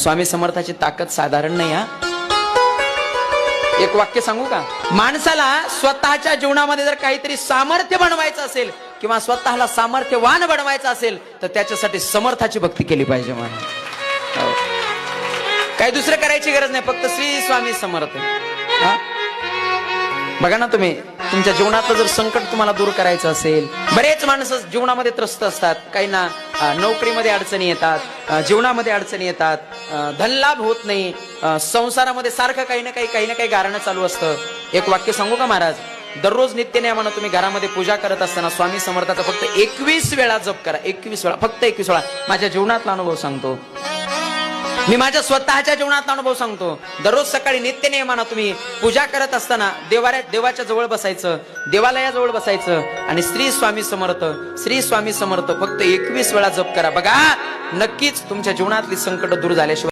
स्वामी समर्थाची ताकद साधारण नाही हा। एक वाक्य सांगू का? माणसाला स्वतःच्या जीवनामध्ये जर काहीतरी सामर्थ्य बनवायचं असेल किंवा स्वतःला सामर्थ्यवान बनवायचं असेल तर त्याच्यासाठी समर्थाची भक्ती केली पाहिजे। काही दुसरं करायची गरज नाही, फक्त श्री स्वामी समर्थ। बघा ना, तुम्ही तुमच्या जीवनातलं जर संकट तुम्हाला दूर करायचं असेल, बरेच माणसं जीवनामध्ये त्रस्त असतात, काही ना नोकरीमध्ये अडचणी येतात, जीवनामध्ये अडचणी येतात, धनलाभ होत नाही, संसारामध्ये सारखं काही ना काही कारण चालू असतं। एक वाक्य सांगू का महाराज? दररोज नित्यनेमानं तुम्ही घरामध्ये पूजा करत असताना स्वामी समर्थाचा फक्त 21 वेळा जप करा। 21 वेळा, फक्त 21 वेळा। माझ्या जीवनातला अनुभव सांगतो, मी माझ्या स्वतःच्या जीवनातला अनुभव सांगतो। दररोज सकाळी नित्यनेमानं तुम्ही पूजा करत असताना देवाच्या जवळ बसायचं, देवालयाजवळ बसायचं आणि श्री स्वामी समर्थ, श्री स्वामी समर्थ फक्त 21 वेळा जप करा। बघा, नक्कीच तुमच्या जीवनातली संकट दूर झाल्याशिवाय